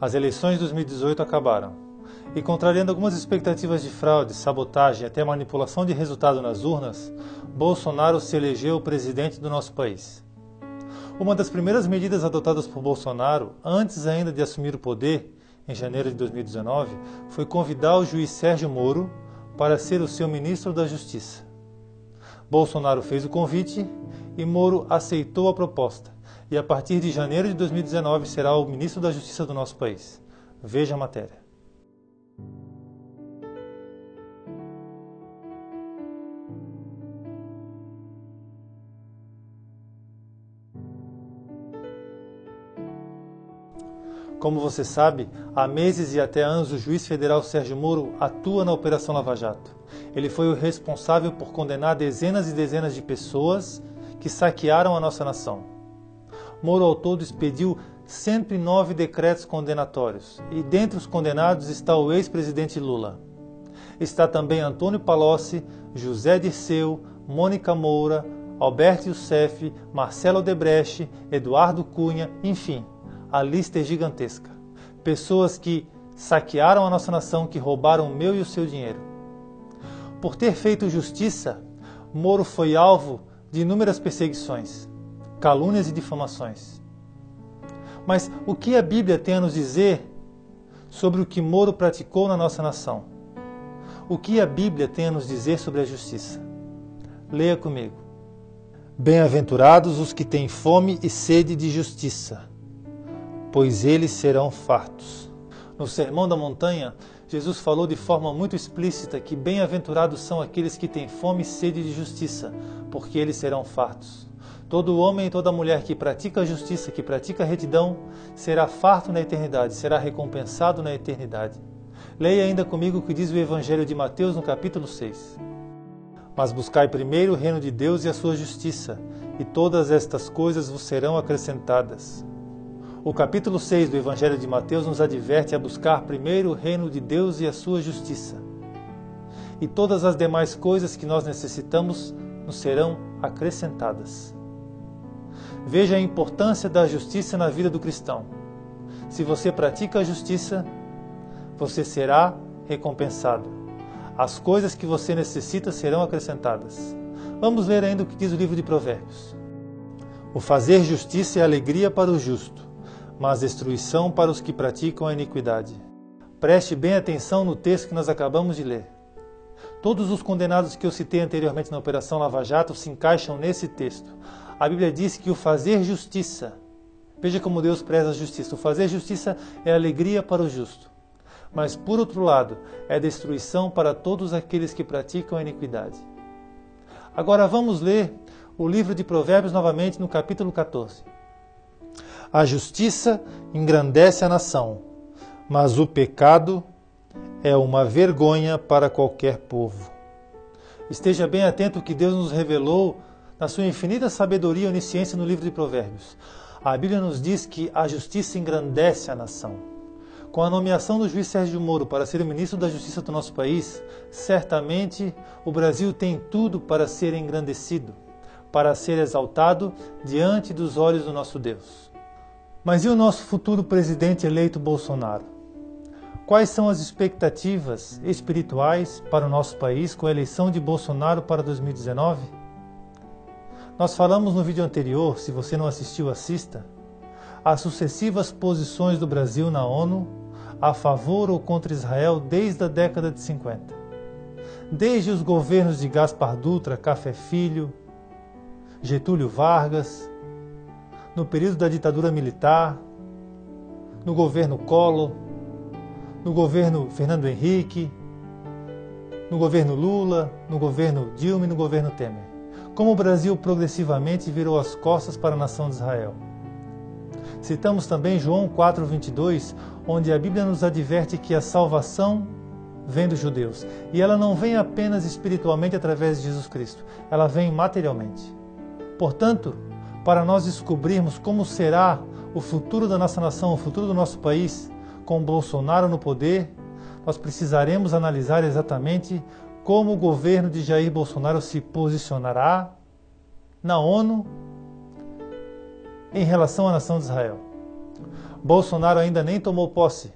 As eleições de 2018 acabaram, e contrariando algumas expectativas de fraude, sabotagem e até manipulação de resultado nas urnas, Bolsonaro se elegeu presidente do nosso país. Uma das primeiras medidas adotadas por Bolsonaro, antes ainda de assumir o poder, em janeiro de 2019, foi convidar o juiz Sérgio Moro para ser o seu ministro da Justiça. Bolsonaro fez o convite e Moro aceitou a proposta, e a partir de janeiro de 2019 será o ministro da Justiça do nosso país. Veja a matéria. Como você sabe, há meses e até anos o juiz federal Sérgio Moro atua na Operação Lava Jato. Ele foi o responsável por condenar dezenas e dezenas de pessoas que saquearam a nossa nação. Moro ao todo expediu 109 decretos condenatórios, e dentre os condenados está o ex-presidente Lula. Está também Antônio Palocci, José Dirceu, Mônica Moura, Alberto Youssef, Marcelo Odebrecht, Eduardo Cunha, enfim, a lista é gigantesca. Pessoas que saquearam a nossa nação, que roubaram o meu e o seu dinheiro. Por ter feito justiça, Moro foi alvo de inúmeras perseguições, calúnias e difamações. Mas o que a Bíblia tem a nos dizer sobre o que Moro praticou na nossa nação? O que a Bíblia tem a nos dizer sobre a justiça? Leia comigo. Bem-aventurados os que têm fome e sede de justiça, pois eles serão fartos. No Sermão da Montanha, Jesus falou de forma muito explícita que bem-aventurados são aqueles que têm fome e sede de justiça, porque eles serão fartos. Todo homem e toda mulher que pratica a justiça, que pratica a retidão, será farto na eternidade, será recompensado na eternidade. Leia ainda comigo o que diz o Evangelho de Mateus no capítulo 6. Mas buscai primeiro o reino de Deus e a sua justiça, e todas estas coisas vos serão acrescentadas. O capítulo 6 do Evangelho de Mateus nos adverte a buscar primeiro o reino de Deus e a sua justiça. E todas as demais coisas que nós necessitamos nos serão acrescentadas. Veja a importância da justiça na vida do cristão. Se você pratica a justiça, você será recompensado. As coisas que você necessita serão acrescentadas. Vamos ler ainda o que diz o livro de Provérbios. O fazer justiça é alegria para o justo, mas destruição para os que praticam a iniquidade. Preste bem atenção no texto que nós acabamos de ler. Todos os condenados que eu citei anteriormente na Operação Lava Jato se encaixam nesse texto. A Bíblia diz que o fazer justiça, veja como Deus preza a justiça, o fazer justiça é alegria para o justo, mas por outro lado é destruição para todos aqueles que praticam a iniquidade. Agora vamos ler o livro de Provérbios novamente no capítulo 14. A justiça engrandece a nação, mas o pecado é uma vergonha para qualquer povo. Esteja bem atento ao que Deus nos revelou na sua infinita sabedoria e onisciência no livro de Provérbios. A Bíblia nos diz que a justiça engrandece a nação. Com a nomeação do juiz Sérgio Moro para ser o ministro da Justiça do nosso país, certamente o Brasil tem tudo para ser engrandecido, para ser exaltado diante dos olhos do nosso Deus. Mas e o nosso futuro presidente eleito Bolsonaro? Quais são as expectativas espirituais para o nosso país com a eleição de Bolsonaro para 2019? Nós falamos no vídeo anterior, se você não assistiu, assista, as sucessivas posições do Brasil na ONU a favor ou contra Israel desde a década de 50. Desde os governos de Gaspar Dutra, Café Filho, Getúlio Vargas, no período da ditadura militar, no governo Collor, no governo Fernando Henrique, no governo Lula, no governo Dilma e no governo Temer. Como o Brasil progressivamente virou as costas para a nação de Israel. Citamos também João 4,22, onde a Bíblia nos adverte que a salvação vem dos judeus. E ela não vem apenas espiritualmente através de Jesus Cristo, ela vem materialmente. Portanto, para nós descobrirmos como será o futuro da nossa nação, o futuro do nosso país, com Bolsonaro no poder, nós precisaremos analisar exatamente como o governo de Jair Bolsonaro se posicionará na ONU em relação à nação de Israel. Bolsonaro ainda nem tomou posse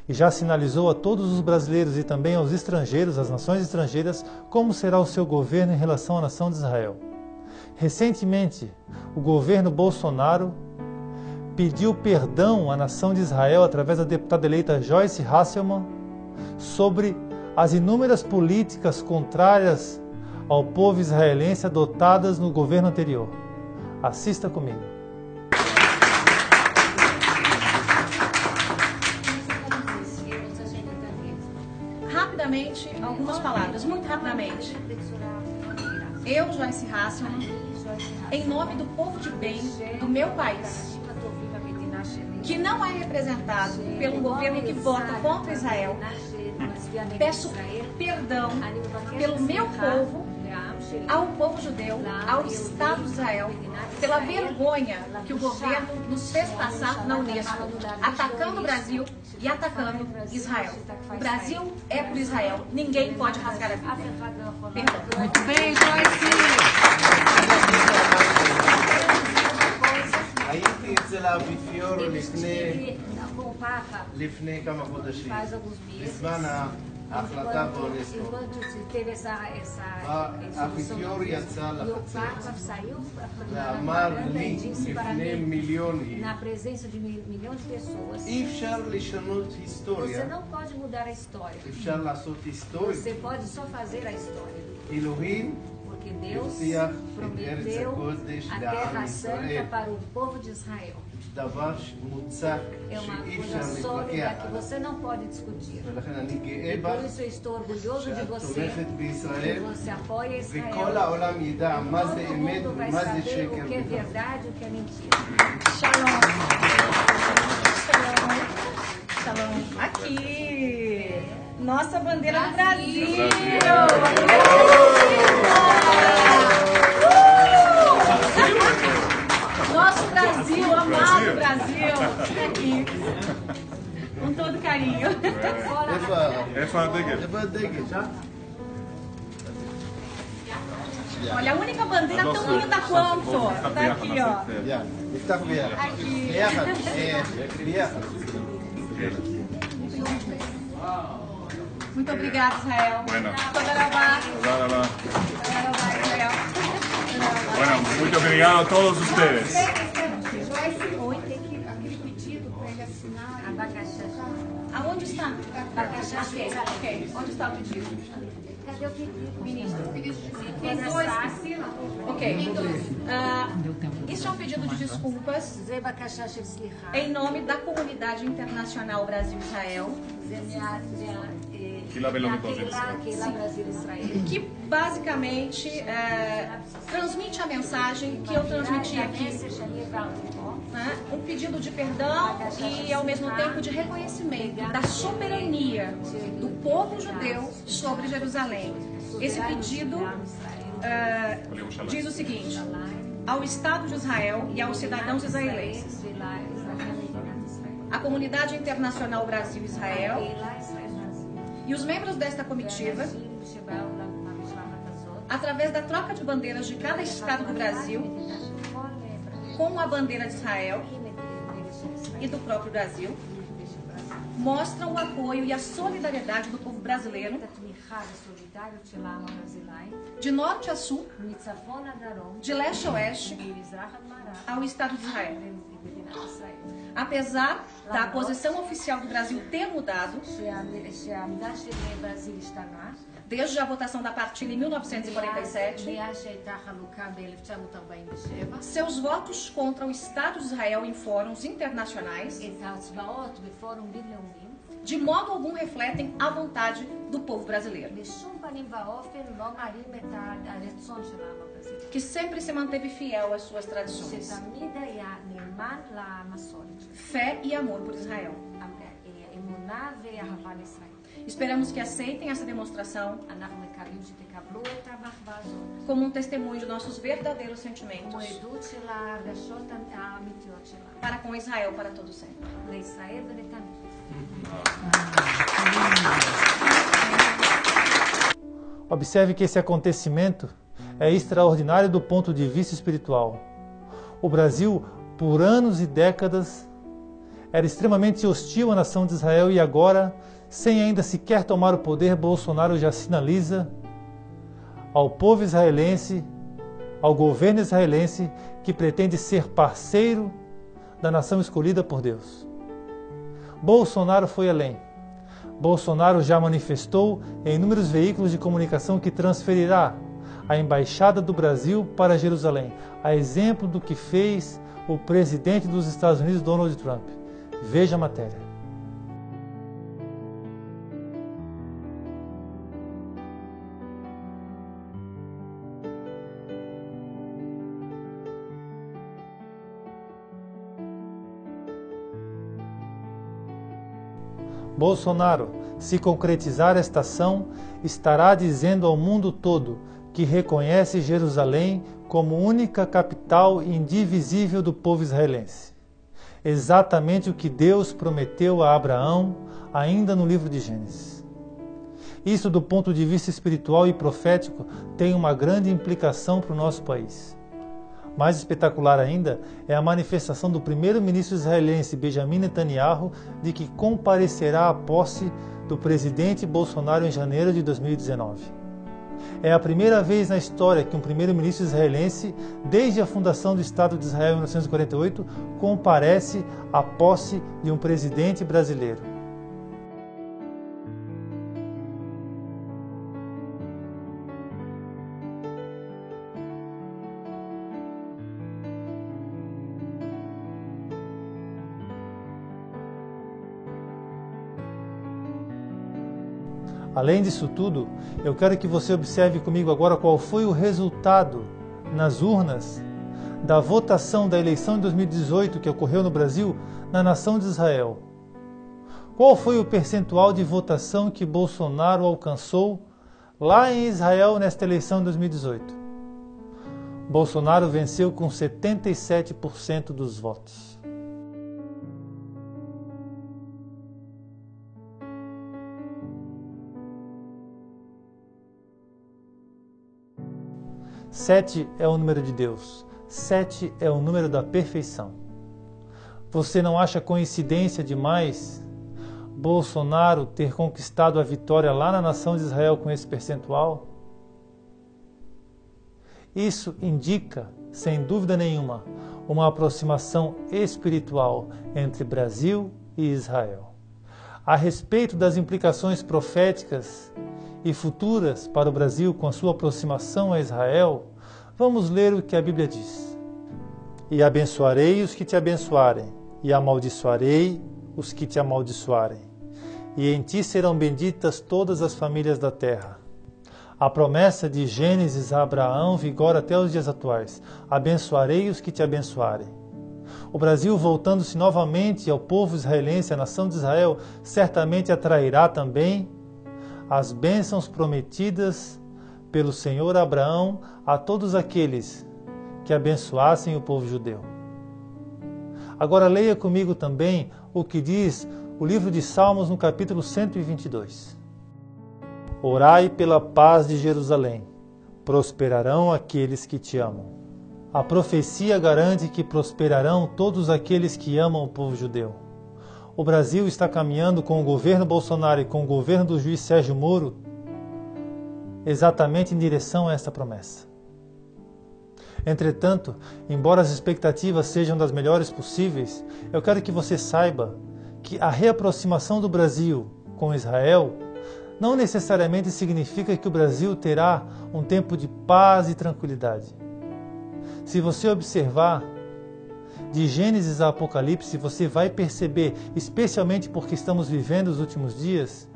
e já sinalizou a todos os brasileiros e também aos estrangeiros, às nações estrangeiras, como será o seu governo em relação à nação de Israel. Recentemente, o governo Bolsonaro pediu perdão à nação de Israel através da deputada eleita Joyce Hasselman sobre as inúmeras políticas contrárias ao povo israelense adotadas no governo anterior. Assista comigo. Rapidamente, algumas palavras, muito rapidamente. Eu, Joyce Hasselman, em nome do povo de bem do meu país, que não é representado pelo governo que vota contra Israel, peço perdão pelo meu povo, ao povo judeu, ao Estado de Israel, pela vergonha que o governo nos fez passar na Unesco, atacando o Brasil e atacando Israel. O Brasil é por Israel, ninguém pode rasgar a vida. Perdão. Muito bem, Joyce! הייתי אצל האפיפיור לפני כמה חודשים, בזמן ההחלטה באונסק"ו. האפיפיור יצא לחצר ואמר לי לפני מיליונים, אי אפשר לשנות היסטוריה, אפשר לעשות היסטוריה. אלוהים הבטיח את ארץ הקודש לעם ישראל. דבר מוצק שאי אפשר להתווכח עליו. ולכן אני גאה בך שאת תומכת בישראל, וכל העולם ידע מה זה אמת ומה זה שקר. Shalom. Shalom. Aqui. Nossa bandeira do Brasil. Nosso Brasil, amado Brasil. Aqui. Com todo carinho. איפה הדגל? Olha, a única bandeira tão linda quanto. Tá aqui, ó. נפתח ביחד. ביחד. Muito obrigada, Israel. Bueno. Toda la paz. Israel. Bueno, muito obrigado a todos ustedes. Aonde está? Ok. Onde está o pedido? Cadê o pedido? Ministro. Tem dois, Priscila? Ok. Isso é um pedido de desculpas זה בקשה של סליחה. em nome da comunidade internacional Brasil-Israel, זה קהילה בינלאומית ברזיל-ישראל. קהילה ברזיל-ישראל. que basicamente transmite a mensagem que eu transmiti aqui. המסר שאני העברתי פה. Um pedido de perdão e, ao mesmo tempo, de reconhecimento da soberania do povo judeu sobre Jerusalém. Esse pedido diz o seguinte: ao Estado de Israel e aos cidadãos israelenses, a comunidade internacional Brasil-Israel e os membros desta comitiva, através da troca de bandeiras de cada estado do Brasil, com a bandeira de Israel e do próprio Brasil, mostram o apoio e a solidariedade do povo brasileiro, de norte a sul, de leste a oeste, ao Estado de Israel. Apesar da posição oficial do Brasil ter mudado, desde a votação da partilha em 1947, seus votos contra o Estado de Israel em fóruns internacionais, de modo algum refletem a vontade do povo brasileiro, que sempre se manteve fiel às suas tradições, fé e amor por Israel. Esperamos que aceitem essa demonstração como um testemunho de nossos verdadeiros sentimentos para com Israel para todo sempre. Observe que esse acontecimento é extraordinário do ponto de vista espiritual. O Brasil, por anos e décadas, era extremamente hostil à nação de Israel e agora, sem ainda sequer tomar o poder, Bolsonaro já sinaliza ao povo israelense, ao governo israelense, que pretende ser parceiro da nação escolhida por Deus. Bolsonaro foi além. Bolsonaro já manifestou em inúmeros veículos de comunicação que transferirá a embaixada do Brasil para Jerusalém, a exemplo do que fez o presidente dos Estados Unidos, Donald Trump. Veja a matéria. Bolsonaro, se concretizar esta ação, estará dizendo ao mundo todo que reconhece Jerusalém como única capital indivisível do povo israelense. Exatamente o que Deus prometeu a Abraão ainda no livro de Gênesis. Isso, do ponto de vista espiritual e profético, tem uma grande implicação para o nosso país. Mais espetacular ainda é a manifestação do primeiro-ministro israelense Benjamin Netanyahu de que comparecerá à posse do presidente Bolsonaro em janeiro de 2019. É a primeira vez na história que um primeiro-ministro israelense, desde a fundação do Estado de Israel em 1948, comparece à posse de um presidente brasileiro. Além disso tudo, eu quero que você observe comigo agora qual foi o resultado nas urnas da votação da eleição de 2018 que ocorreu no Brasil na nação de Israel. Qual foi o percentual de votação que Bolsonaro alcançou lá em Israel nesta eleição de 2018? Bolsonaro venceu com 77% dos votos. Sete é o número de Deus. 7 é o número da perfeição. Você não acha coincidência demais Bolsonaro ter conquistado a vitória lá na nação de Israel com esse percentual? Isso indica, sem dúvida nenhuma, uma aproximação espiritual entre Brasil e Israel. A respeito das implicações proféticas e futuras para o Brasil com a sua aproximação a Israel, vamos ler o que a Bíblia diz. E abençoarei os que te abençoarem, e amaldiçoarei os que te amaldiçoarem. E em ti serão benditas todas as famílias da terra. A promessa de Gênesis a Abraão vigora até os dias atuais. Abençoarei os que te abençoarem. O Brasil, voltando-se novamente ao povo israelense, à nação de Israel, certamente atrairá também as bênçãos prometidas pelo Senhor Abraão a todos aqueles que abençoassem o povo judeu. Agora leia comigo também o que diz o livro de Salmos no capítulo 122. Orai pela paz de Jerusalém, prosperarão aqueles que te amam. A profecia garante que prosperarão todos aqueles que amam o povo judeu. O Brasil está caminhando com o governo Bolsonaro e com o governo do juiz Sérgio Moro exatamente em direção a esta promessa. Entretanto, embora as expectativas sejam das melhores possíveis, eu quero que você saiba que a reaproximação do Brasil com Israel não necessariamente significa que o Brasil terá um tempo de paz e tranquilidade. Se você observar de Gênesis a Apocalipse, você vai perceber, especialmente porque estamos vivendo os últimos dias,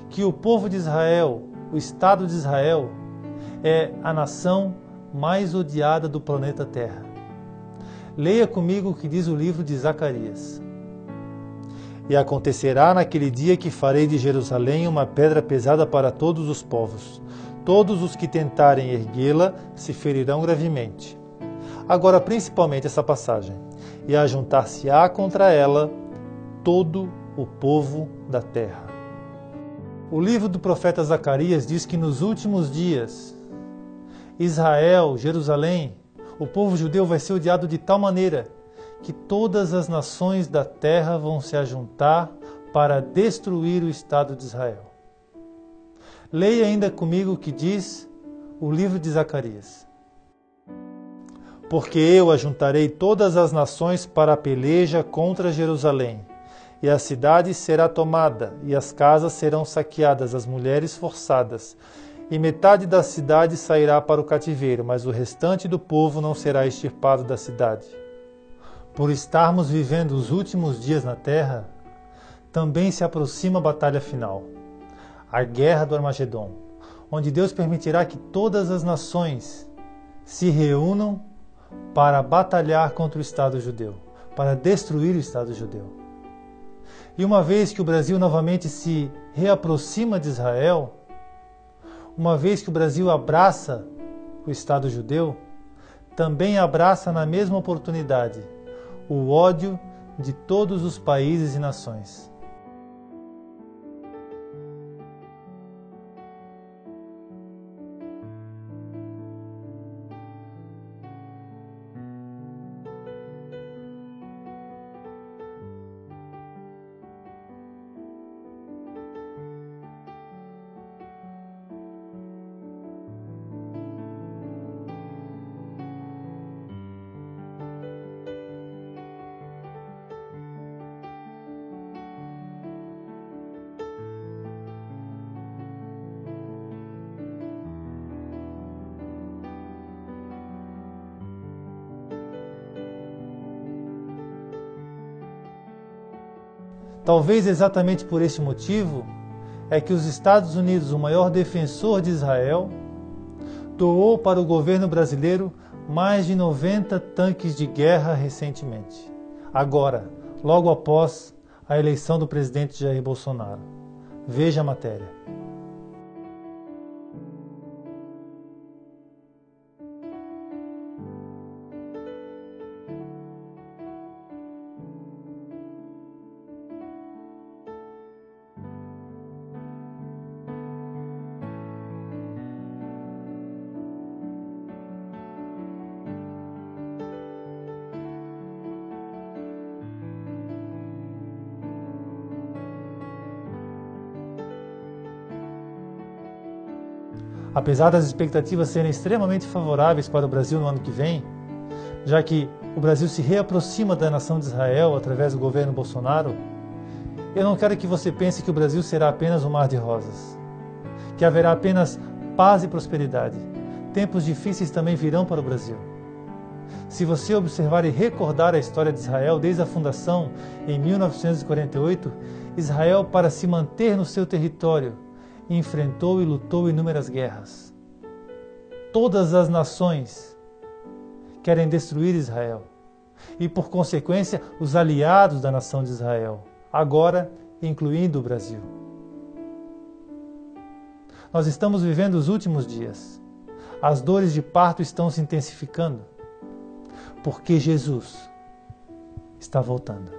que o povo de Israel, o Estado de Israel, é a nação mais odiada do planeta Terra. Leia comigo o que diz o livro de Zacarias. E acontecerá naquele dia que farei de Jerusalém uma pedra pesada para todos os povos. Todos os que tentarem erguê-la se ferirão gravemente. Agora, principalmente essa passagem. E ajuntar-se-á contra ela todo o povo da terra. O livro do profeta Zacarias diz que nos últimos dias, Israel, Jerusalém, o povo judeu vai ser odiado de tal maneira que todas as nações da terra vão se ajuntar para destruir o Estado de Israel. Leia ainda comigo o que diz o livro de Zacarias. Porque eu ajuntarei todas as nações para a peleja contra Jerusalém, e a cidade será tomada, e as casas serão saqueadas, as mulheres forçadas, e metade da cidade sairá para o cativeiro, mas o restante do povo não será extirpado da cidade. Por estarmos vivendo os últimos dias na terra, também se aproxima a batalha final, a guerra do Armagedon, onde Deus permitirá que todas as nações se reúnam para batalhar contra o Estado judeu, para destruir o Estado judeu. E uma vez que o Brasil novamente se reaproxima de Israel, uma vez que o Brasil abraça o Estado judeu, também abraça na mesma oportunidade o ódio de todos os países e nações. Talvez exatamente por esse motivo é que os Estados Unidos, o maior defensor de Israel, doou para o governo brasileiro mais de 90 tanques de guerra recentemente. Agora, logo após a eleição do presidente Jair Bolsonaro. Veja a matéria. Apesar das expectativas serem extremamente favoráveis para o Brasil no ano que vem, já que o Brasil se reaproxima da nação de Israel através do governo Bolsonaro, eu não quero que você pense que o Brasil será apenas um mar de rosas, que haverá apenas paz e prosperidade. Tempos difíceis também virão para o Brasil. Se você observar e recordar a história de Israel desde a fundação em 1948, Israel, para se manter no seu território, enfrentou e lutou inúmeras guerras. Todas as nações querem destruir Israel e, por consequência, os aliados da nação de Israel, agora incluindo o Brasil. Nós estamos vivendo os últimos dias. As dores de parto estão se intensificando porque Jesus está voltando.